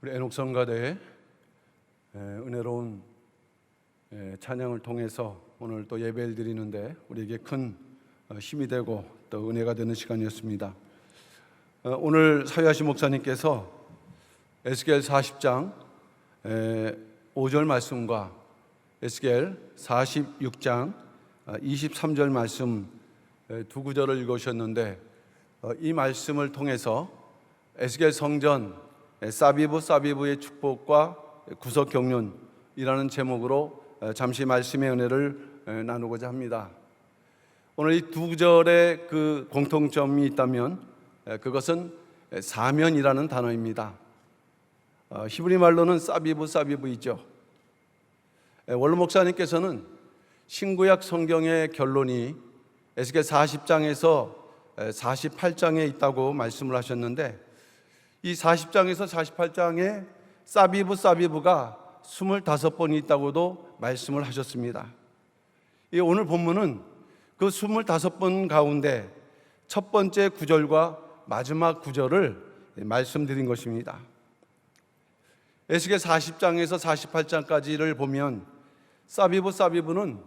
우리 애녹성가대의 은혜로운 찬양을 통해서 오늘 또 예배를 드리는데 우리에게 큰 힘이 되고 또 은혜가 되는 시간이었습니다. 오늘 사유하신 목사님께서 에스겔 40장 5절 말씀과 에스겔 46장 23절 말씀 두 구절을 읽으셨는데, 이 말씀을 통해서 에스겔 성전 사비부의 축복과 구속 경륜이라는 제목으로 잠시 말씀의 은혜를 나누고자 합니다. 오늘 이 두 구절의 그 공통점이 있다면 그것은 사면이라는 단어입니다. 히브리 말로는 사비부이죠. 원로 목사님께서는 신구약 성경의 결론이 에스겔 40장에서 48장에 있다고 말씀을 하셨는데, 이 40장에서 48장에 사비부가 25번이 있다고도 말씀을 하셨습니다. 오늘 본문은 그 25번 가운데 첫 번째 구절과 마지막 구절을 말씀드린 것입니다. 에스겔 40장에서 48장까지를 보면 사비부는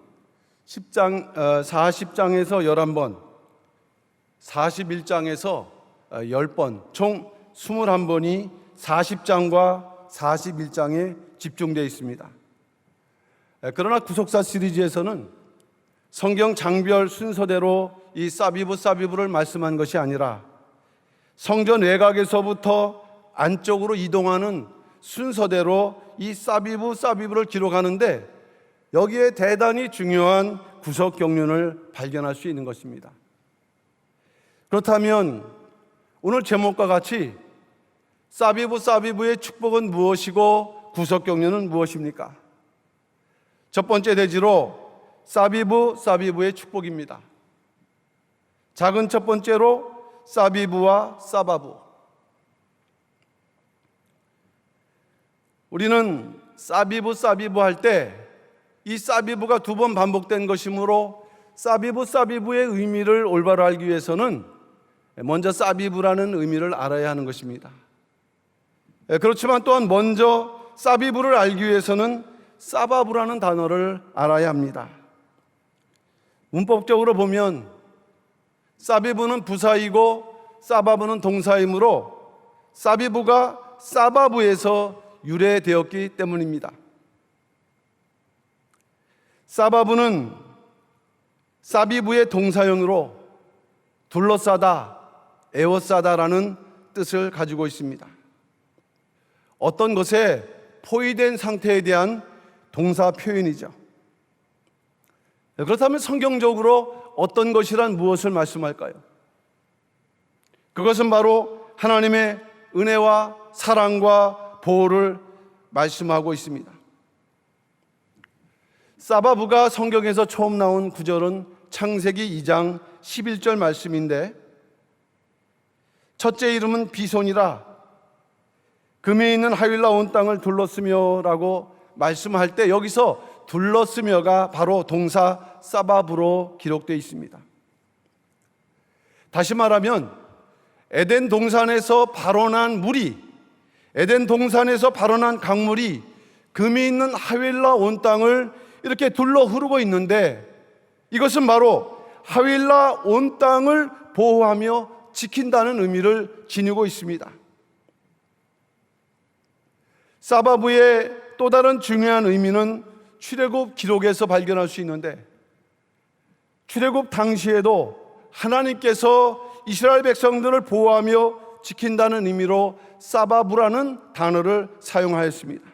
40장에서 11번, 41장에서 10번, 총 21번이 40장과 41장에 집중되어 있습니다. 그러나 구속사 시리즈에서는 성경 장별 순서대로 이 사비부를 말씀한 것이 아니라 성전 외곽에서부터 안쪽으로 이동하는 순서대로 이 사비부를 기록하는데, 여기에 대단히 중요한 구속 경륜을 발견할 수 있는 것입니다. 그렇다면 오늘 제목과 같이 사비부의 축복은 무엇이고 구속 경륜은 무엇입니까? 첫 번째 대지로 사비부의 축복입니다. 작은 첫 번째로 사비부와 사바부. 우리는 사비부 할 때 이 사비부가 두 번 반복된 것이므로 사비부의 의미를 올바로 알기 위해서는 먼저 사비부라는 의미를 알아야 하는 것입니다. 그렇지만 또한 먼저 사비부를 알기 위해서는 사바부라는 단어를 알아야 합니다. 문법적으로 보면 사비부는 부사이고 사바부는 동사이므로 사비부가 사바부에서 유래되었기 때문입니다. 사바부는 사비부의 동사형으로 둘러싸다, 에워싸다라는 뜻을 가지고 있습니다. 어떤 것에 포위된 상태에 대한 동사 표현이죠. 그렇다면 성경적으로 어떤 것이란 무엇을 말씀할까요? 그것은 바로 하나님의 은혜와 사랑과 보호를 말씀하고 있습니다. 사바부가 성경에서 처음 나온 구절은 창세기 2장 11절 말씀인데, 첫째 이름은 비손이라 금이 있는 하윌라 온 땅을 둘렀으며 라고 말씀할 때, 여기서 둘렀으며가 바로 동사 사바부로 기록되어 있습니다. 다시 말하면 에덴 동산에서 발원한 물이, 에덴 동산에서 발원한 강물이 금이 있는 하윌라 온 땅을 이렇게 둘러 흐르고 있는데, 이것은 바로 하윌라 온 땅을 보호하며 지킨다는 의미를 지니고 있습니다. 사바부의 또 다른 중요한 의미는 출애굽 기록에서 발견할 수 있는데, 출애굽 당시에도 하나님께서 이스라엘 백성들을 보호하며 지킨다는 의미로 사바부라는 단어를 사용하였습니다.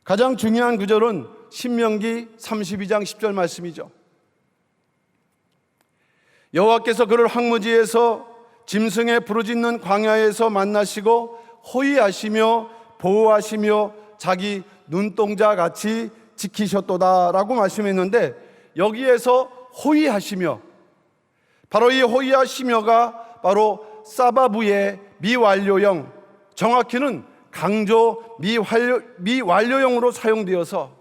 가장 중요한 구절은 신명기 32장 10절 말씀이죠. 여호와께서 그를 황무지에서 짐승의 부르짖는 광야에서 만나시고 호위하시며 보호하시며 자기 눈동자 같이 지키셨도다 라고 말씀했는데, 여기에서 호위하시며, 바로 이 호위하시며가 바로 사바부의 미완료형, 정확히는 강조 미완료형으로 사용되어서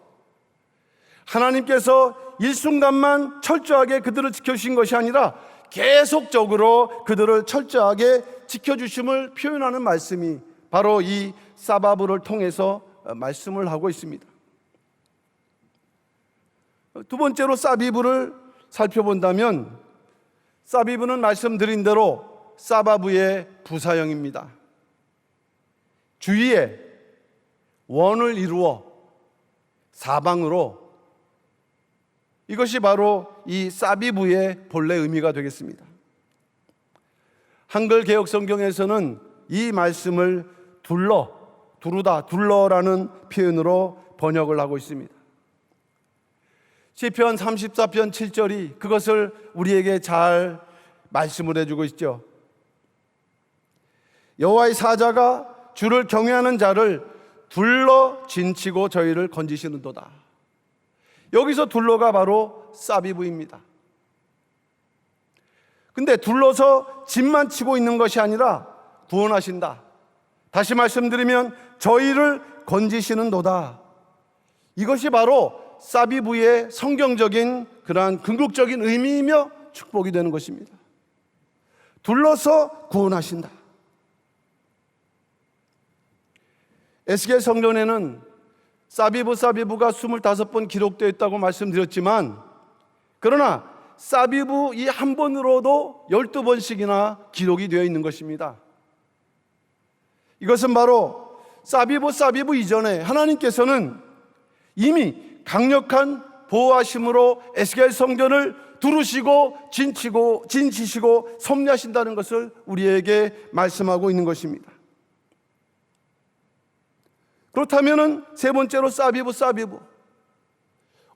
하나님께서 일순간만 철저하게 그들을 지켜주신 것이 아니라 계속적으로 그들을 철저하게 지켜주심을 표현하는 말씀이 바로 이 사바브를 통해서 말씀을 하고 있습니다. 두 번째로 사비브를 살펴본다면, 사비브는 말씀드린 대로 사바브의 부사형입니다. 주위에 원을 이루어 사방으로, 이것이 바로 이 사비브의 본래 의미가 되겠습니다. 한글 개역 성경에서는 이 말씀을 둘러라는 표현으로 번역을 하고 있습니다. 시편 34편 7절이 그것을 우리에게 잘 말씀을 해주고 있죠. 여호와의 사자가 주를 경외하는 자를 둘러 진치고 저희를 건지시는도다. 여기서 둘러가 바로 사비브입니다. 근데 둘러서 진만 치고 있는 것이 아니라 구원하신다. 다시 말씀드리면 저희를 건지시는도다. 이것이 바로 사비브의 성경적인 그러한 궁극적인 의미이며 축복이 되는 것입니다. 둘러서 구원하신다. 에스겔 성전에는 사비브가 25번 기록되어 있다고 말씀드렸지만, 그러나 사비브 이 한 번으로도 12번씩이나 기록이 되어 있는 것입니다. 이것은 바로 사비브 이전에 하나님께서는 이미 강력한 보호하심으로 에스겔 성전을 두르시고 진치시고 섭리하신다는 것을 우리에게 말씀하고 있는 것입니다. 그렇다면 세 번째로 사비브,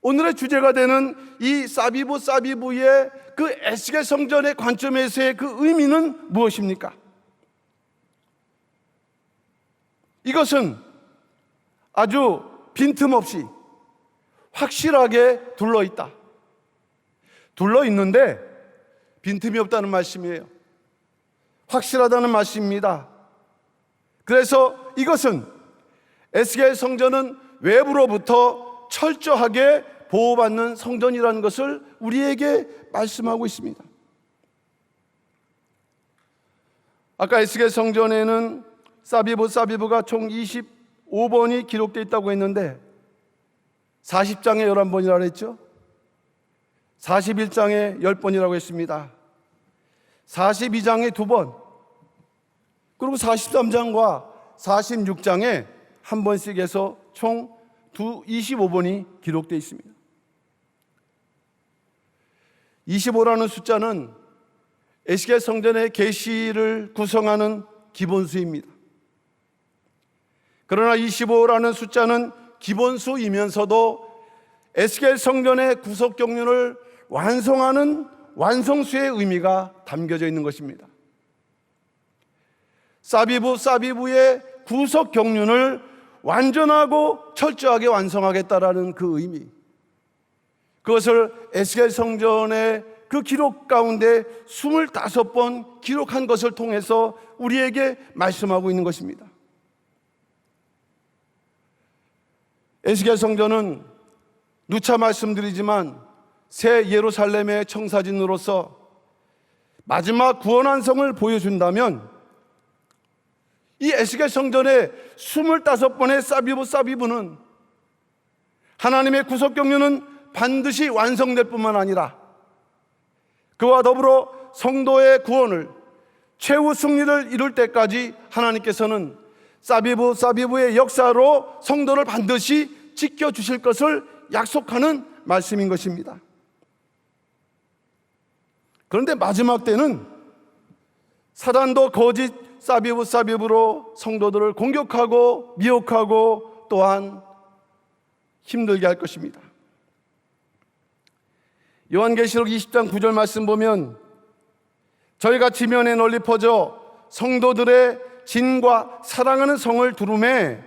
오늘의 주제가 되는 이 사비브의 그 에스겔 성전의 관점에서의 그 의미는 무엇입니까? 이것은 아주 빈틈없이 확실하게 둘러있다. 둘러있는데 빈틈이 없다는 말씀이에요. 확실하다는 말씀입니다. 그래서 이것은 에스겔 성전은 외부로부터 철저하게 보호받는 성전이라는 것을 우리에게 말씀하고 있습니다. 아까 에스겔 성전에는 사비브가 총 25번이 기록되어 있다고 했는데 40장에 11번이라고 했죠. 41장에 10번이라고 했습니다. 42장에 2번, 그리고 43장과 46장에 한 번씩 해서 총 25번이 기록되어 있습니다. 25라는 숫자는 에스겔 성전의 계시를 구성하는 기본수입니다. 그러나 25라는 숫자는 기본수이면서도 에스겔 성전의 구속 경륜을 완성하는 완성수의 의미가 담겨져 있는 것입니다. 사비브의 구속 경륜을 완전하고 철저하게 완성하겠다라는 그 의미, 그것을 에스겔 성전의 그 기록 가운데 25번 기록한 것을 통해서 우리에게 말씀하고 있는 것입니다. 에스겔 성전은 누차 말씀드리지만 새 예루살렘의 청사진으로서 마지막 구원한성을 보여준다면 이 에스겔 성전의 25번의 사비브는 하나님의 구속 경륜은 반드시 완성될 뿐만 아니라 그와 더불어 성도의 구원을 최후 승리를 이룰 때까지 하나님께서는 사비브의 역사로 성도를 반드시 지켜주실 것을 약속하는 말씀인 것입니다. 그런데 마지막 때는 사단도 거짓 사비브로 성도들을 공격하고 미혹하고 또한 힘들게 할 것입니다. 요한계시록 20장 9절 말씀 보면 저희가 지면에 널리 퍼져 성도들의 진과 사랑하는 성을 두루매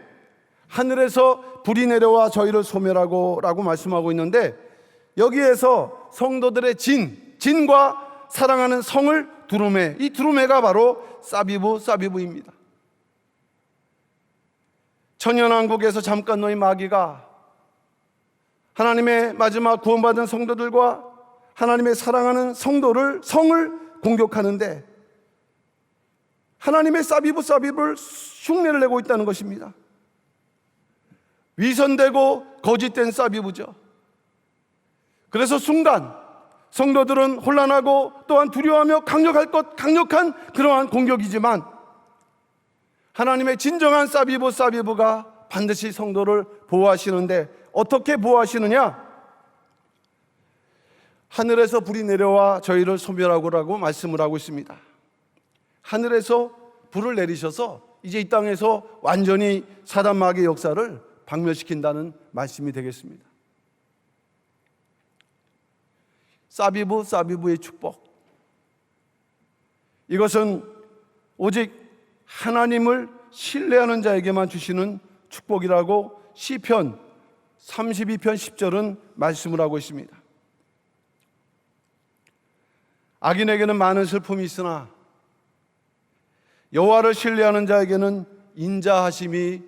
하늘에서 불이 내려와 저희를 소멸하고 라고 말씀하고 있는데, 여기에서 성도들의 진과 사랑하는 성을 두루매, 이 두루매가 바로 사비브입니다. 천연왕국에서 잠깐 놓인 마귀가 하나님의 마지막 구원받은 성도들과 하나님의 사랑하는 성을 공격하는데 하나님의 사비브를 흉내를 내고 있다는 것입니다. 위선되고 거짓된 사비브죠. 그래서 순간 성도들은 혼란하고 또한 두려워하며 강력한 그러한 공격이지만, 하나님의 진정한 사비브가 반드시 성도를 보호하시는데, 어떻게 보호하시느냐? 하늘에서 불이 내려와 저희를 소멸하고라고 말씀을 하고 있습니다. 하늘에서 불을 내리셔서 이제 이 땅에서 완전히 사단 마귀의 역사를 박멸시킨다는 말씀이 되겠습니다. 사비브의 축복, 이것은 오직 하나님을 신뢰하는 자에게만 주시는 축복이라고 시편 32편 10절은 말씀을 하고 있습니다. 악인에게는 많은 슬픔이 있으나 여호와를 신뢰하는 자에게는 인자하심이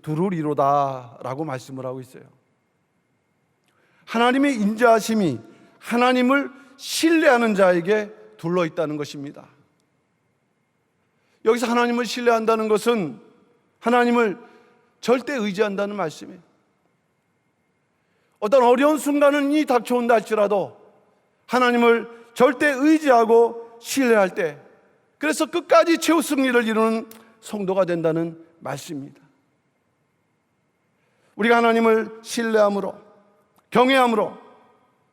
두루리로다 라고 말씀을 하고 있어요. 하나님의 인자하심이 하나님을 신뢰하는 자에게 둘러있다는 것입니다. 여기서 하나님을 신뢰한다는 것은 하나님을 절대 의지한다는 말씀이에요. 어떤 어려운 순간이 닥쳐온다 할지라도 하나님을 절대 의지하고 신뢰할 때, 그래서 끝까지 최후 승리를 이루는 성도가 된다는 말씀입니다. 우리가 하나님을 신뢰함으로, 경외함으로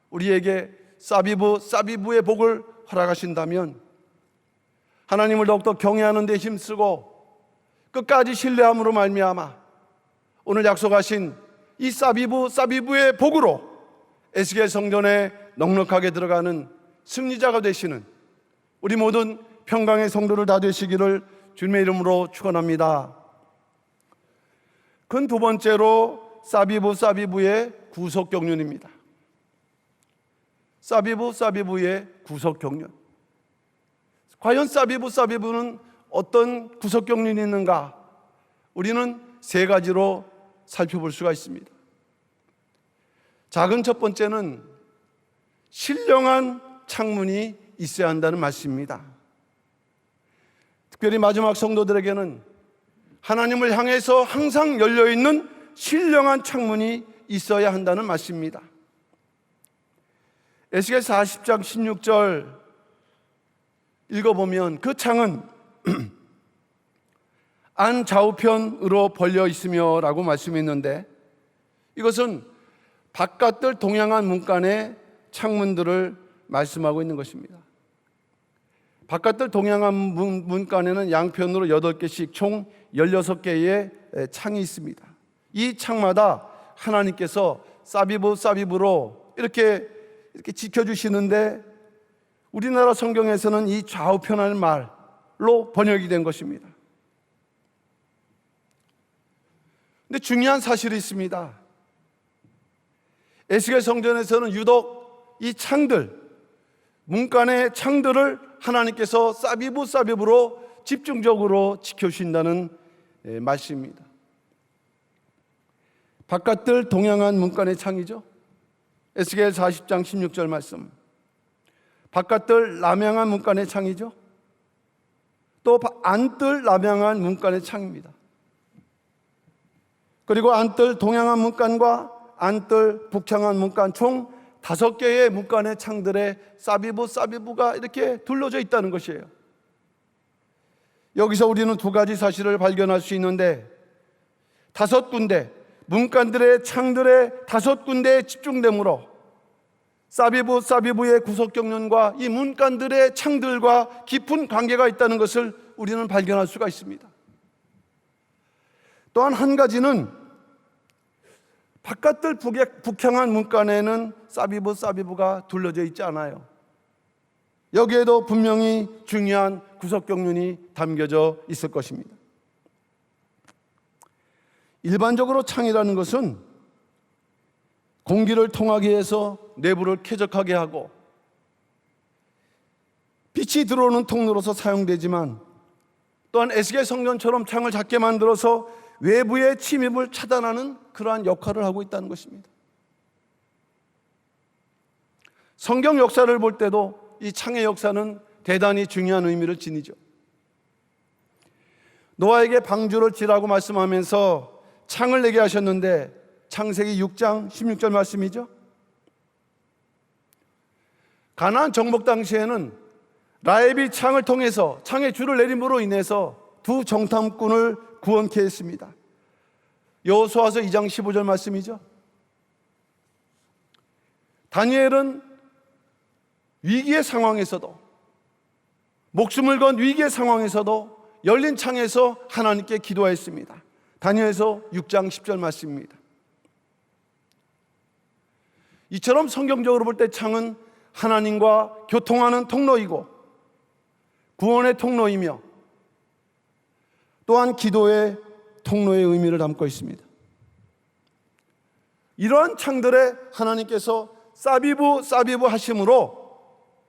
우리에게 사비브의 복을 허락하신다면, 하나님을 더욱더 경외하는 데 힘쓰고 끝까지 신뢰함으로 말미암아 오늘 약속하신 이 사비브의 복으로 에스겔 성전에 넉넉하게 들어가는 승리자가 되시는 우리 모든 평강의 성도를 다 되시기를 주님의 이름으로 축원합니다. 큰 두 번째로 사비브의 구속 경륜입니다. 사비브의 구속 경륜. 과연 사비브는 어떤 구속 경륜이 있는가? 우리는 세 가지로 살펴볼 수가 있습니다. 작은 첫 번째는 신령한 창문이 있어야 한다는 말씀입니다. 특별히 마지막 성도들에게는 하나님을 향해서 항상 열려있는 신령한 창문이 있어야 한다는 말씀입니다. 에스겔 40장 16절 읽어보면 그 창은 안 좌우편으로 벌려 있으며 라고 말씀했는데, 이것은 바깥을 동향한 문간의 창문들을 말씀하고 있는 것입니다. 바깥을 동향한 문간에는 양편으로 8개씩 총 16개의 창이 있습니다. 이 창마다 하나님께서 사비브로 이렇게 지켜주시는데, 우리나라 성경에서는 이 좌우편이라는 말로 번역이 된 것입니다. 근데 중요한 사실이 있습니다. 에스겔 성전에서는 유독 이 창들, 문간의 창들을 하나님께서 사비브로 집중적으로 지켜주신다는 말씀입니다. 바깥을 동향한 문간의 창이죠. 에스겔 40장 16절 말씀. 바깥을 남향한 문간의 창이죠. 또 안뜰 남향한 문간의 창입니다. 그리고 안뜰 동향한 문간과 안뜰 북향한 문간, 총 5개의 문간의 창들에 사비브가 이렇게 둘러져 있다는 것이에요. 여기서 우리는 두 가지 사실을 발견할 수 있는데, 5군데, 문간들의 창들의 5군데에 집중됨으로 사비브의 구속 경륜과 이 문간들의 창들과 깊은 관계가 있다는 것을 우리는 발견할 수가 있습니다. 또한 한 가지는 바깥들 북향한 문간에는 사비브가 둘러져 있지 않아요. 여기에도 분명히 중요한 구속 경륜이 담겨져 있을 것입니다. 일반적으로 창이라는 것은 공기를 통하게 해서 내부를 쾌적하게 하고 빛이 들어오는 통로로서 사용되지만, 또한 에스겔 성전처럼 창을 작게 만들어서 외부의 침입을 차단하는 그러한 역할을 하고 있다는 것입니다. 성경 역사를 볼 때도 이 창의 역사는 대단히 중요한 의미를 지니죠. 노아에게 방주를 지라고 말씀하면서 창을 내게 하셨는데 창세기 6장 16절 말씀이죠. 가나안 정복 당시에는 라헬이 창을 통해서 창에 줄을 내림으로 인해서 두 정탐꾼을 구원케 했습니다. 여호수아서 2장 15절 말씀이죠. 다니엘은 위기의 상황에서도, 목숨을 건 위기의 상황에서도 열린 창에서 하나님께 기도했습니다. 다니엘서 6장 10절 말씀입니다. 이처럼 성경적으로 볼 때 창은 하나님과 교통하는 통로이고 구원의 통로이며 또한 기도의 통로의 의미를 담고 있습니다. 이러한 창들에 하나님께서 사비부 하심으로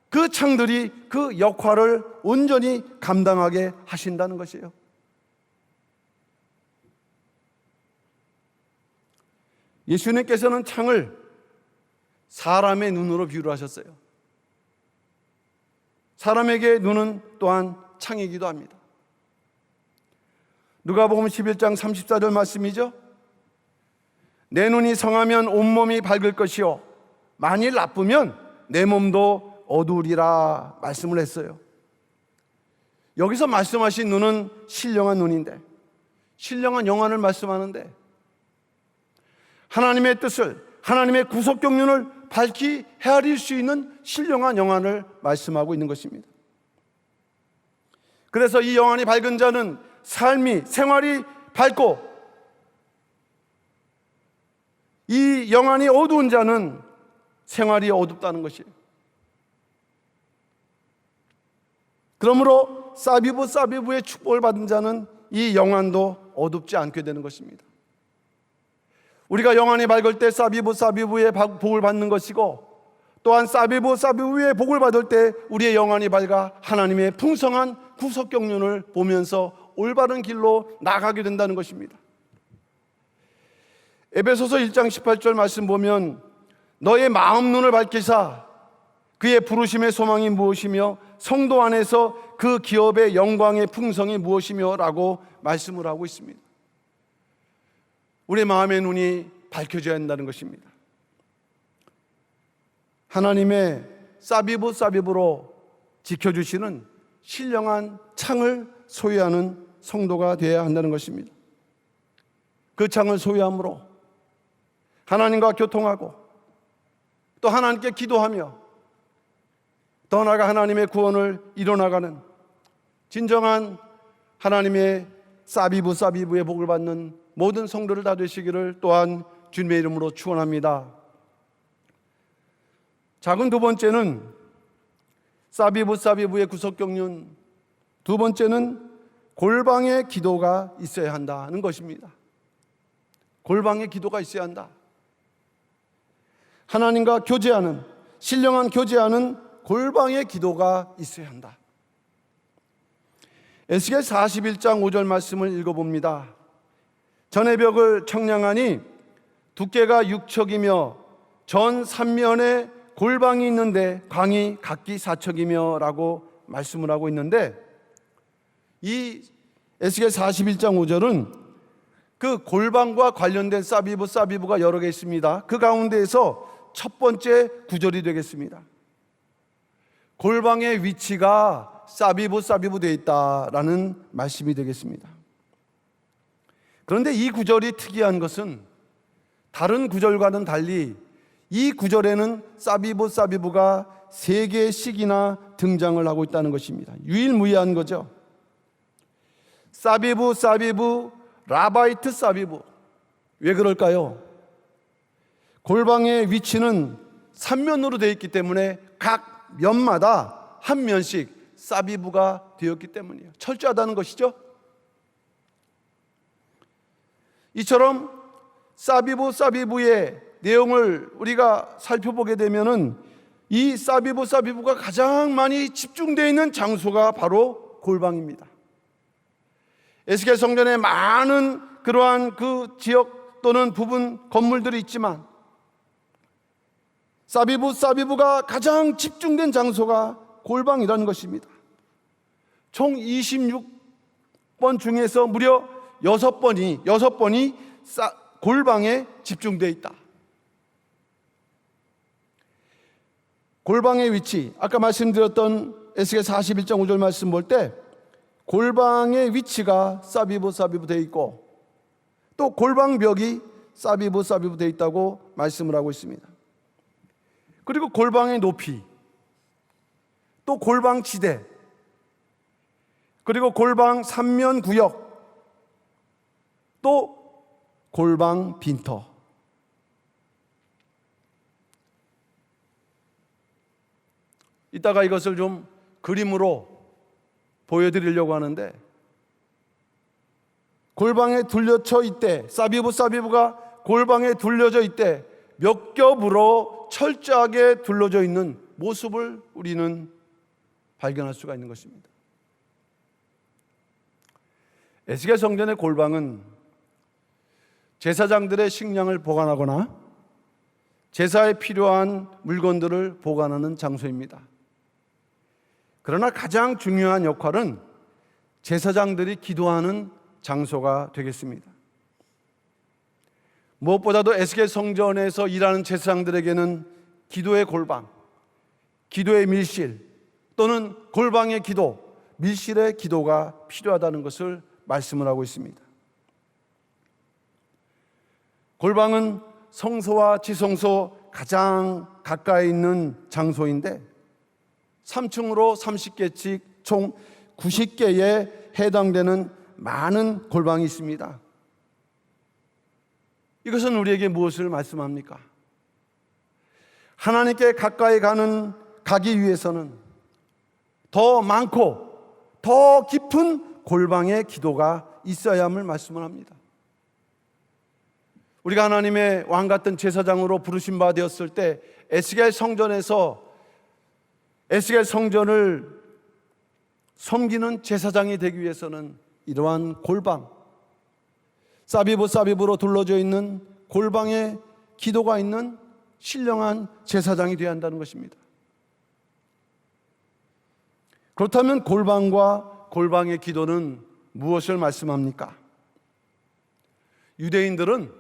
그 창들이 그 역할을 온전히 감당하게 하신다는 것이에요. 예수님께서는 창을 사람의 눈으로 비유를 하셨어요. 사람에게 눈은 또한 창이기도 합니다. 누가복음 11장 34절 말씀이죠. 내 눈이 성하면 온몸이 밝을 것이요 만일 나쁘면 내 몸도 어두우리라 말씀을 했어요. 여기서 말씀하신 눈은 신령한 눈인데, 신령한 영안을 말씀하는데 하나님의 뜻을, 하나님의 구속 경륜을 밝히 헤아릴 수 있는 신령한 영안을 말씀하고 있는 것입니다. 그래서 이 영안이 밝은 자는 삶이, 생활이 밝고, 이 영안이 어두운 자는 생활이 어둡다는 것이에요. 그러므로 사비부의 축복을 받은 자는 이 영안도 어둡지 않게 되는 것입니다. 우리가 영안이 밝을 때 사비부의 복을 받는 것이고, 또한 사비부의 복을 받을 때 우리의 영안이 밝아 하나님의 풍성한 구속 경륜을 보면서 올바른 길로 나가게 된다는 것입니다. 에베소서 1장 18절 말씀 보면 너의 마음 눈을 밝히사 그의 부르심의 소망이 무엇이며 성도 안에서 그 기업의 영광의 풍성이 무엇이며 라고 말씀을 하고 있습니다. 우리의 마음의 눈이 밝혀져야 한다는 것입니다. 하나님의 사비부로 지켜주시는 신령한 창을 소유하는 성도가 되어야 한다는 것입니다. 그 창을 소유함으로 하나님과 교통하고 또 하나님께 기도하며 더 나아가 하나님의 구원을 이뤄나가는 진정한 하나님의 사비부의 복을 받는 모든 성도를 다 되시기를 또한 주님의 이름으로 축원합니다. 작은 두 번째는 사비부의 구속 경륜, 두 번째는 골방의 기도가 있어야 한다는 것입니다. 골방의 기도가 있어야 한다. 하나님과 교제하는, 신령한 교제하는 골방의 기도가 있어야 한다. 에스겔 41장 5절 말씀을 읽어봅니다. 전의 벽을 청량하니 두께가 6척이며 전 3면에 골방이 있는데 광이 각기 4척이며 라고 말씀을 하고 있는데, 이 에스겔 41장 5절은 그 골방과 관련된 사비부가 여러 개 있습니다. 그 가운데에서 첫 번째 구절이 되겠습니다. 골방의 위치가 사비부 되어 있다라는 말씀이 되겠습니다. 그런데 이 구절이 특이한 것은 다른 구절과는 달리 이 구절에는 사비부가 3개씩이나 등장을 하고 있다는 것입니다. 유일무이한 거죠. 사비부, 라바이트 사비부. 왜 그럴까요? 골방의 위치는 3면으로 되어 있기 때문에 각 면마다 한 면씩 사비부가 되었기 때문이에요. 철저하다는 것이죠. 이처럼 사비부의 내용을 우리가 살펴보게 되면은 이 사비부가 가장 많이 집중되어 있는 장소가 바로 골방입니다. 에스겔 성전에 많은 그러한 그 지역 또는 부분 건물들이 있지만 사비부가 가장 집중된 장소가 골방이라는 것입니다. 총 번 중에서 무려 6번이 골방에 집중되어 있다. 골방의 위치, 아까 말씀드렸던 에스겔 41장 5절 말씀 볼 때 골방의 위치가 사비브 되어 있고 또 골방벽이 사비브 되어 있다고 말씀을 하고 있습니다. 그리고 골방의 높이, 또 골방 지대, 그리고 골방 3면 구역, 또 골방 빈터. 이따가 이것을 좀 그림으로 보여드리려고 하는데, 골방에 둘러쳐 있대, 사비브가 골방에 둘러져 있대 몇 겹으로 철저하게 둘러져 있는 모습을 우리는 발견할 수가 있는 것입니다. 에스겔 성전의 골방은 제사장들의 식량을 보관하거나 제사에 필요한 물건들을 보관하는 장소입니다. 그러나 가장 중요한 역할은 제사장들이 기도하는 장소가 되겠습니다. 무엇보다도 에스겔 성전에서 일하는 제사장들에게는 기도의 골방, 기도의 밀실 또는 골방의 기도, 밀실의 기도가 필요하다는 것을 말씀을 하고 있습니다. 골방은 성소와 지성소 가장 가까이 있는 장소인데 3층으로 30개씩 총 90개에 해당되는 많은 골방이 있습니다. 이것은 우리에게 무엇을 말씀합니까? 하나님께 가까이 가기 위해서는 더 많고 더 깊은 골방의 기도가 있어야 함을 말씀을 합니다. 우리가 하나님의 왕 같은 제사장으로 부르신 바 되었을 때 에스겔 성전을 섬기는 제사장이 되기 위해서는 이러한 골방, 사비브로 둘러져 있는 골방에 기도가 있는 신령한 제사장이 되어야 한다는 것입니다. 그렇다면 골방과 골방의 기도는 무엇을 말씀합니까? 유대인들은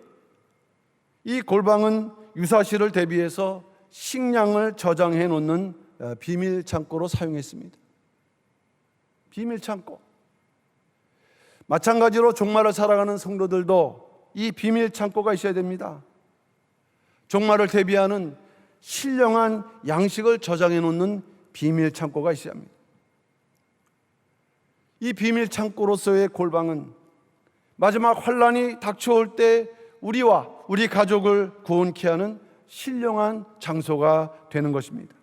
이 골방은 유사시를 대비해서 식량을 저장해 놓는 비밀 창고로 사용했습니다. 비밀 창고. 마찬가지로 종말을 살아가는 성도들도 이 비밀 창고가 있어야 됩니다. 종말을 대비하는 신령한 양식을 저장해 놓는 비밀 창고가 있어야 합니다. 이 비밀 창고로서의 골방은 마지막 환난이 닥쳐올 때 우리와 우리 가족을 구원케 하는 신령한 장소가 되는 것입니다.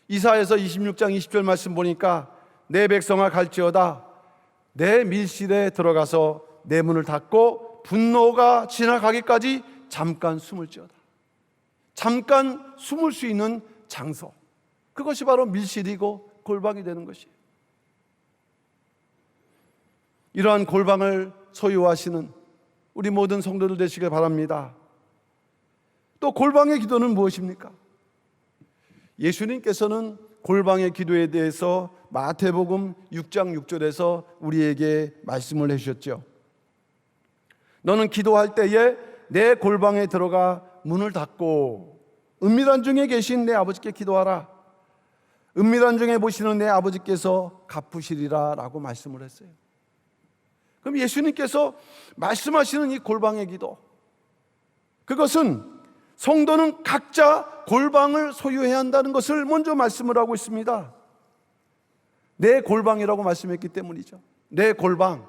이사야서 26장 20절 말씀 보니까 내 백성아 갈지어다 내 밀실에 들어가서 내 문을 닫고 분노가 지나가기까지 잠깐 숨을지어다. 잠깐 숨을 수 있는 장소, 그것이 바로 밀실이고 골방이 되는 것이에요. 이러한 골방을 소유하시는 우리 모든 성도들 되시길 바랍니다. 또 골방의 기도는 무엇입니까? 예수님께서는 골방의 기도에 대해서 마태복음 6장 6절에서 우리에게 말씀을 해주셨죠. 너는 기도할 때에 내 골방에 들어가 문을 닫고 은밀한 중에 계신 내 아버지께 기도하라. 은밀한 중에 보시는 내 아버지께서 갚으시리라 라고 말씀을 했어요. 그럼 예수님께서 말씀하시는 이 골방의 기도, 그것은 성도는 각자 골방을 소유해야 한다는 것을 먼저 말씀을 하고 있습니다. 내 골방이라고 말씀했기 때문이죠. 내 골방.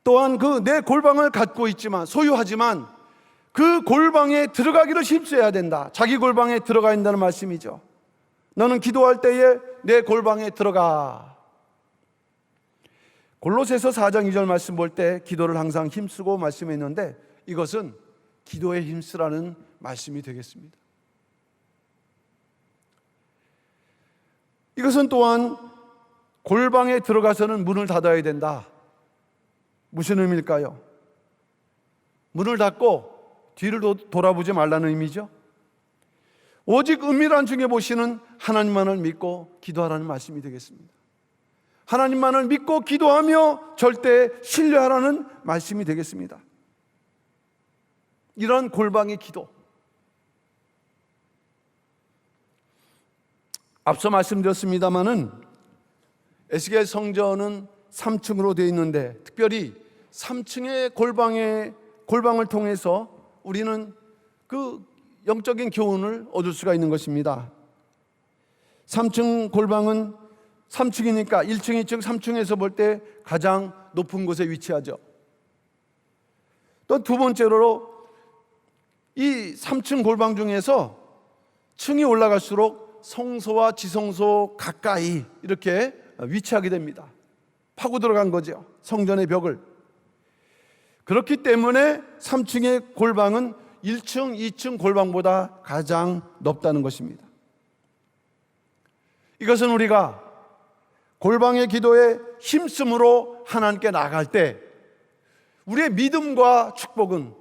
또한 그 내 골방을 갖고 있지만, 소유하지만 그 골방에 들어가기를 힘써야 된다. 자기 골방에 들어가야 한다는 말씀이죠. 너는 기도할 때에 내 골방에 들어가. 골로새서 4장 2절 말씀 볼 때 기도를 항상 힘쓰고 말씀했는데 이것은 기도에 힘쓰라는 말씀이 되겠습니다. 이것은 또한 골방에 들어가서는 문을 닫아야 된다. 무슨 의미일까요? 문을 닫고 뒤를 돌아보지 말라는 의미죠. 오직 은밀한 중에 보시는 하나님만을 믿고 기도하라는 말씀이 되겠습니다. 하나님만을 믿고 기도하며 절대 신뢰하라는 말씀이 되겠습니다. 이런 골방의 기도, 앞서 말씀드렸습니다마는 에스겔 성전은 3층으로 되어 있는데, 특별히 3층의 골방을 통해서 우리는 그 영적인 교훈을 얻을 수가 있는 것입니다. 3층 골방은 3층이니까 1층, 2층, 3층에서 볼 때 가장 높은 곳에 위치하죠. 또 두 번째로 이 3층 골방 중에서 층이 올라갈수록 성소와 지성소 가까이 이렇게 위치하게 됩니다. 파고 들어간 거죠, 성전의 벽을. 그렇기 때문에 3층의 골방은 1층, 2층 골방보다 가장 높다는 것입니다. 이것은 우리가 골방의 기도에 힘쓰므로 하나님께 나아갈 때 우리의 믿음과 축복은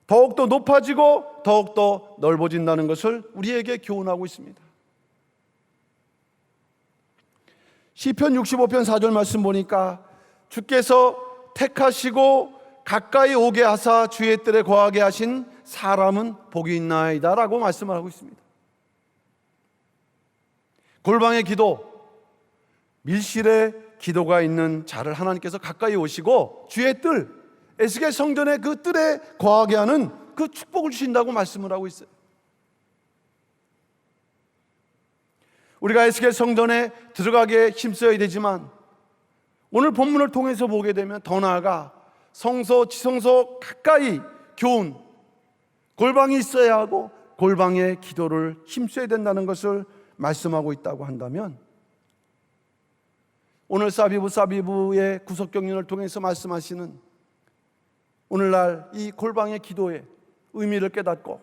더욱더 높아지고 더욱더 넓어진다는 것을 우리에게 교훈하고 있습니다. 시편 65편 4절 말씀 보니까 주께서 택하시고 가까이 오게 하사 주의 뜰에 거하게 하신 사람은 복이 있나이다 라고 말씀을 하고 있습니다. 골방의 기도, 밀실에 기도가 있는 자를 하나님께서 가까이 오시고 주의 뜰, 에스겔 성전의 그 뜰에 거하게 하는 그 축복을 주신다고 말씀을 하고 있어요. 우리가 에스겔 성전에 들어가게 힘써야 되지만 오늘 본문을 통해서 보게 되면 더 나아가 성소, 지성소 가까이 교훈, 골방이 있어야 하고 골방의 기도를 힘써야 된다는 것을 말씀하고 있다고 한다면, 오늘 사비부의 구속경륜을 통해서 말씀하시는 오늘날 이 골방의 기도의 의미를 깨닫고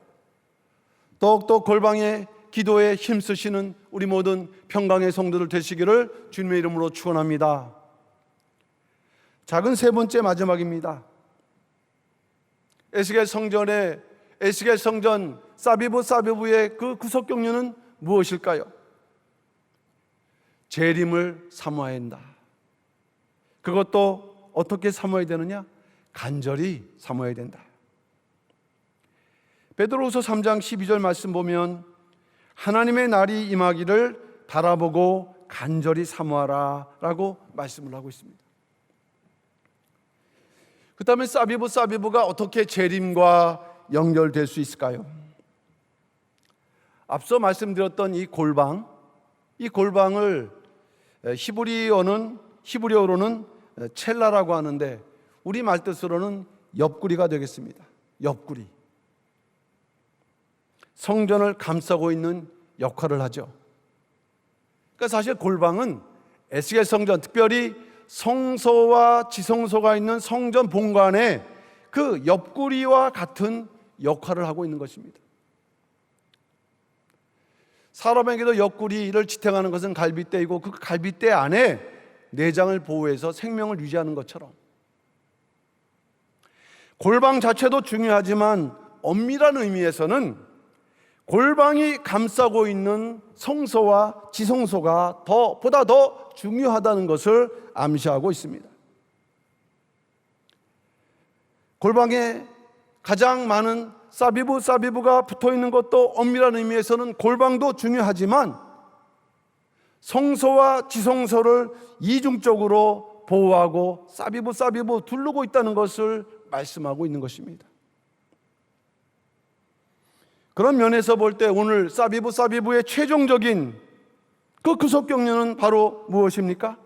더욱더 골방의 기도에 힘쓰시는 우리 모든 평강의 성도들 되시기를 주님의 이름으로 축원합니다. 작은 세 번째 마지막입니다. 에스겔 성전 사비부의 그 구속경륜은 무엇일까요? 재림을 사모해야 한다. 그것도 어떻게 사모해야 되느냐? 간절히 사모해야 된다. 베드로후서 3장 12절 말씀 보면 하나님의 날이 임하기를 바라보고 간절히 사모하라 라고 말씀을 하고 있습니다. 그 다음에 사비부가 어떻게 재림과 연결될 수 있을까요? 앞서 말씀드렸던 이 골방을 히브리어로는 첼라라고 하는데 우리 말뜻으로는 옆구리가 되겠습니다. 옆구리. 성전을 감싸고 있는 역할을 하죠. 그러니까 사실 골방은 에스겔 성전, 특별히 성소와 지성소가 있는 성전 본관의 그 옆구리와 같은 역할을 하고 있는 것입니다. 사람에게도 옆구리를 지탱하는 것은 갈빗대이고 그 갈빗대 안에 내장을 보호해서 생명을 유지하는 것처럼 골방 자체도 중요하지만 엄밀한 의미에서는 골방이 감싸고 있는 성소와 지성소가 보다 더 중요하다는 것을 암시하고 있습니다. 골방에 가장 많은 사비부가 붙어있는 것도 엄밀한 의미에서는 골방도 중요하지만 성소와 지성소를 이중적으로 보호하고 사비부 두르고 있다는 것을 말씀하고 있는 것입니다. 그런 면에서 볼 때 오늘 사비부의 최종적인 그 구속경륜은 바로 무엇입니까?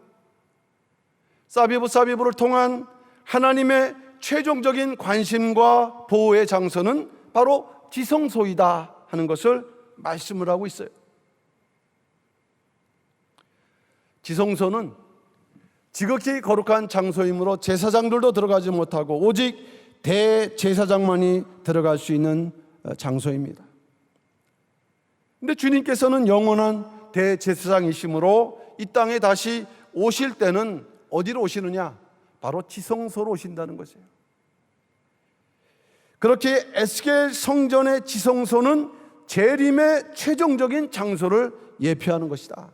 사비부를 통한 하나님의 최종적인 관심과 보호의 장소는 바로 지성소이다 하는 것을 말씀을 하고 있어요. 지성소는 지극히 거룩한 장소이므로 제사장들도 들어가지 못하고 오직 대제사장만이 들어갈 수 있는 장소입니다. 근데 주님께서는 영원한 대제사장이시므로 이 땅에 다시 오실 때는 어디로 오시느냐? 바로 지성소로 오신다는 것이에요. 그렇게 에스겔 성전의 지성소는 재림의 최종적인 장소를 예표하는 것이다.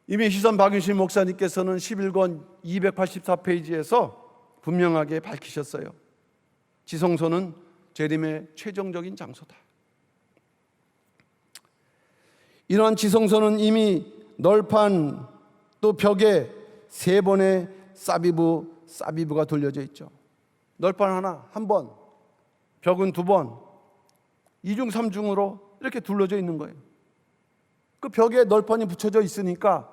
이미 희선 박윤신 목사님께서는 11권 284페이지에서 분명하게 밝히셨어요. 지성소는 재림의 최종적인 장소다. 이러한 지성소는 이미 널판 또 벽에 3번의 사비부가 돌려져 있죠. 널판 하나, 한 번, 벽은 2번, 2중 3중으로 이렇게 둘러져 있는 거예요. 그 벽에 널판이 붙여져 있으니까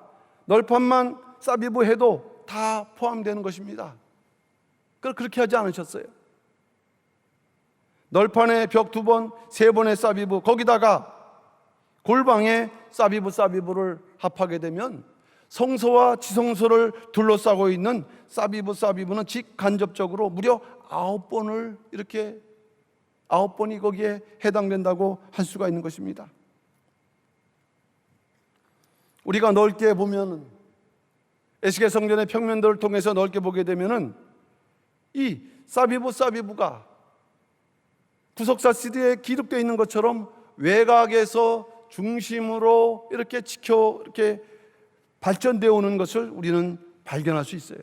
널판만 사비부 해도 다 포함되는 것입니다. 그렇게 하지 않으셨어요. 널판에 벽 2번, 3번의 사비부, 거기다가 골방에 사비부를 합하게 되면 성소와 지성소를 둘러싸고 있는 사비부는 직간접적으로 무려 9번을 이렇게 9번이 거기에 해당된다고 할 수가 있는 것입니다. 우리가 넓게 보면 에스겔 성전의 평면들을 통해서 넓게 보게 되면은 이 사비부가 구속사 시대에 기록되어 있는 것처럼 외곽에서 중심으로 이렇게 이렇게 발전되어 오는 것을 우리는 발견할 수 있어요.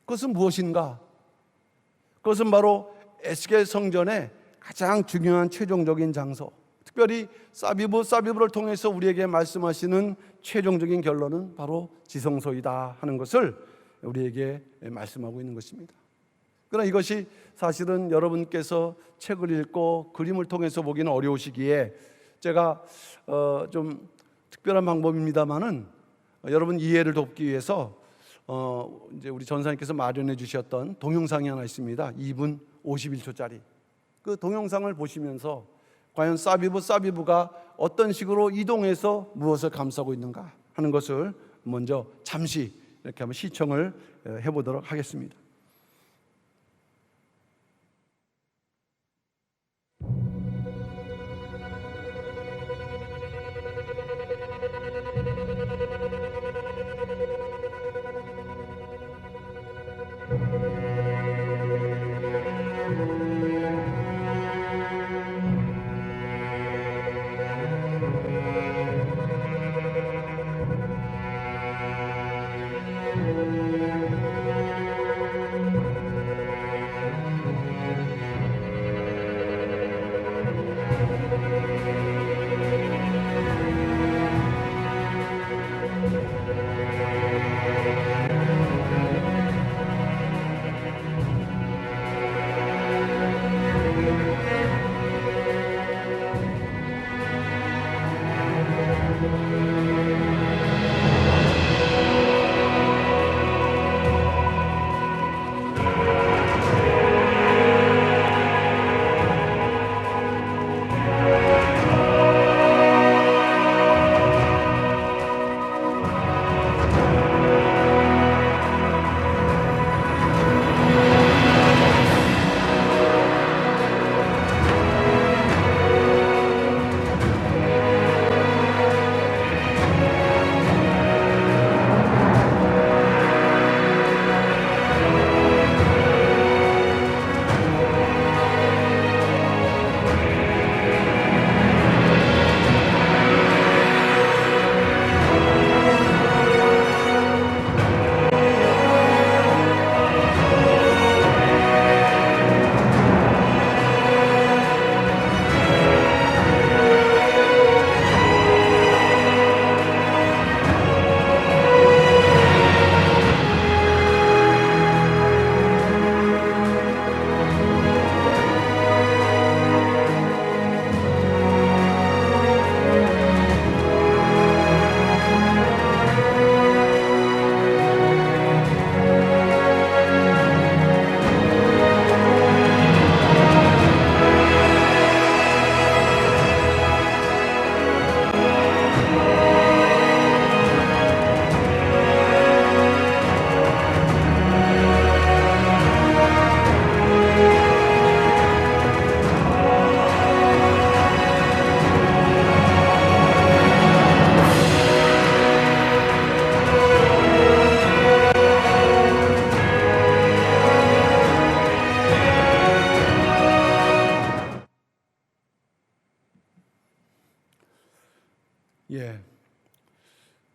그것은 무엇인가? 그것은 바로 에스겔 성전의 가장 중요한 최종적인 장소, 특별히 사비부를 통해서 우리에게 말씀하시는 최종적인 결론은 바로 지성소이다 하는 것을 우리에게 말씀하고 있는 것입니다. 그러나 이것이 사실은 여러분께서 책을 읽고 그림을 통해서 보기는 어려우시기에 제가 좀 특별한 방법입니다만은 여러분 이해를 돕기 위해서 이제 우리 전사님께서 마련해 주셨던 동영상이 하나 있습니다. 2분 51초짜리. 그 동영상을 보시면서 과연 사비부가 어떤 식으로 이동해서 무엇을 감싸고 있는가 하는 것을 먼저 잠시 이렇게 한번 시청을 해보도록 하겠습니다.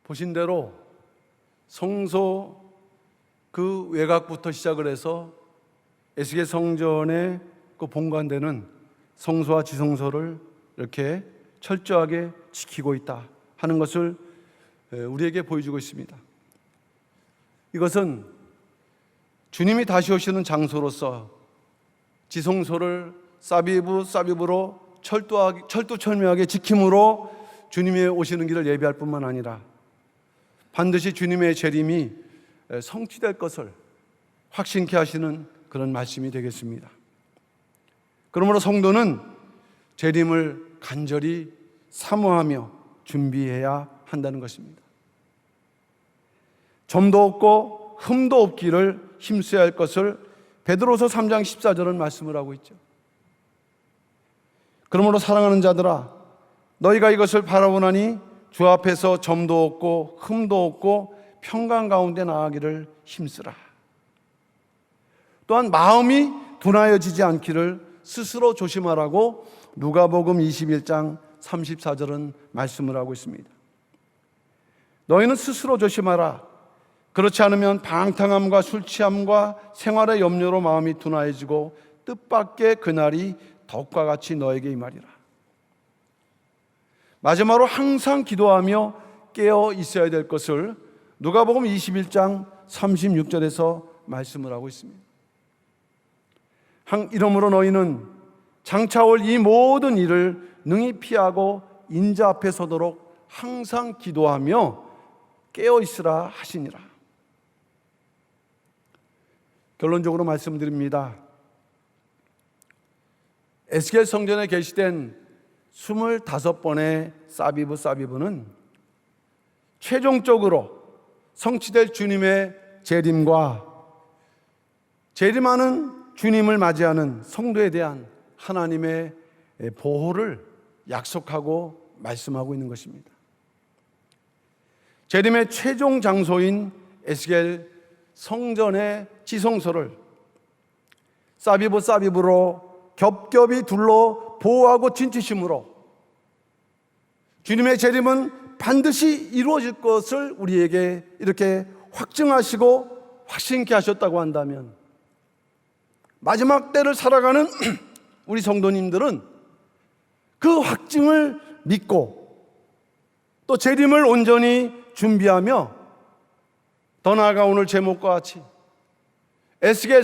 보신 대로 성소 그 외곽부터 시작을 해서 에스겔 성전의 그 본관되는 성소와 지성소를 이렇게 철저하게 지키고 있다 하는 것을 우리에게 보여주고 있습니다. 이것은 주님이 다시 오시는 장소로서 지성소를 사비브로 철두철미하게 지킴으로 주님이 오시는 길을 예비할 뿐만 아니라 반드시 주님의 재림이 성취될 것을 확신케 하시는 그런 말씀이 되겠습니다. 그러므로 성도는 재림을 간절히 사모하며 준비해야 한다는 것입니다. 점도 없고 흠도 없기를 힘써야 할 것을 베드로서 3장 14절은 말씀을 하고 있죠. 그러므로 사랑하는 자들아, 너희가 이것을 바라보나니 주 앞에서 점도 없고 흠도 없고 평강 가운데 나아가기를 힘쓰라. 또한 마음이 둔하여지지 않기를 스스로 조심하라고 누가복음 21장 34절은 말씀을 하고 있습니다. 너희는 스스로 조심하라. 그렇지 않으면 방탕함과 술 취함과 생활의 염려로 마음이 둔하여지고 뜻밖의 그날이 덕과 같이 너에게 임하리라. 마지막으로 항상 기도하며 깨어 있어야 될 것을 누가복음 21장 36절에서 말씀을 하고 있습니다. 이러므로 너희는 장차 올 이 모든 일을 능히 피하고 인자 앞에 서도록 항상 기도하며 깨어 있으라 하시니라. 결론적으로 말씀드립니다. 에스겔 성전에 게시된 25번의 사비브는 최종적으로 성취될 주님의 재림과 재림하는 주님을 맞이하는 성도에 대한 하나님의 보호를 약속하고 말씀하고 있는 것입니다. 재림의 최종 장소인 에스겔 성전의 지성소를 사비브로 겹겹이 둘러 보호하고 진치심으로 주님의 재림은 반드시 이루어질 것을 우리에게 이렇게 확증하시고 확신케 하셨다고 한다면 마지막 때를 살아가는 우리 성도님들은 그 확증을 믿고 또 재림을 온전히 준비하며 더 나아가 오늘 제목과 같이 에스겔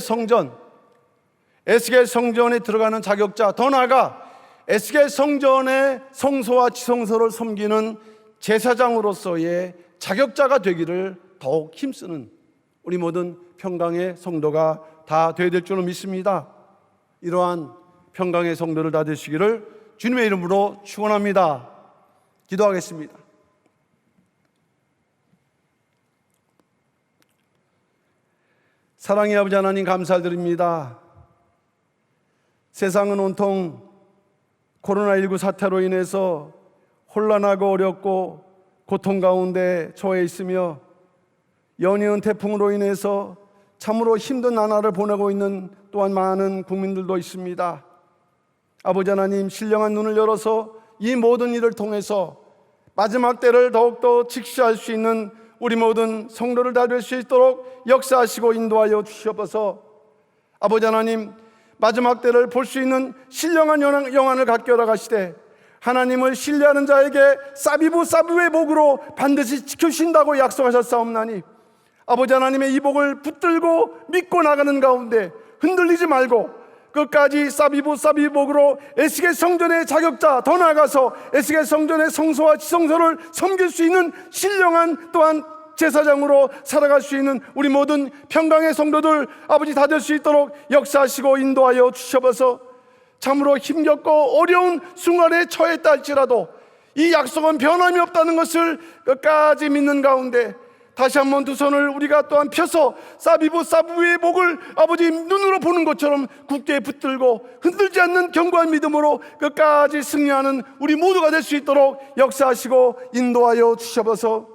성전에 들어가는 자격자, 더 나아가 에스겔 성전의 성소와 지성소를 섬기는 제사장으로서의 자격자가 되기를 더욱 힘쓰는 우리 모든 평강의 성도가 다 되어야 될 줄로 믿습니다. 이러한 평강의 성도를 다 되시기를 주님의 이름으로 축원합니다. 기도하겠습니다. 사랑의 아버지 하나님, 감사드립니다. 세상은 온통 코로나19 사태로 인해서 혼란하고 어렵고 고통 가운데 처해 있으며 연이은 태풍으로 인해서 참으로 힘든 나날을 보내고 있는 또한 많은 국민들도 있습니다. 아버지 하나님, 신령한 눈을 열어서 이 모든 일을 통해서 마지막 때를 더욱더 직시할 수 있는 우리 모든 성도를 다 될 수 있도록 역사하시고 인도하여 주시옵소서. 아버지 하나님, 마지막 때를 볼 수 있는 신령한 영안을 갖게 하라 가시되 하나님을 신뢰하는 자에게 사비브의 복으로 반드시 지켜주신다고 약속하셨사옵나니 아버지 하나님의 이 복을 붙들고 믿고 나가는 가운데 흔들리지 말고 끝까지 사비브 복으로 에스겔 성전의 자격자, 더 나아가서 에스겔 성전의 성소와 지성소를 섬길 수 있는 신령한 또한 제사장으로 살아갈 수 있는 우리 모든 평강의 성도들 아버지 다 될 수 있도록 역사하시고 인도하여 주셔서 참으로 힘겹고 어려운 순간에 처했다 할지라도 이 약속은 변함이 없다는 것을 끝까지 믿는 가운데 다시 한번 두 손을 우리가 또한 펴서 사비브의 복을 아버지 눈으로 보는 것처럼 굳게 붙들고 흔들지 않는 견고한 믿음으로 끝까지 승리하는 우리 모두가 될 수 있도록 역사하시고 인도하여 주셔서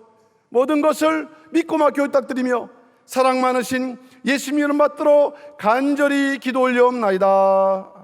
모든 것을 믿고 맡겨 부탁드리며 사랑 많으신 예수님 이름 받들어 간절히 기도 올려옵나이다.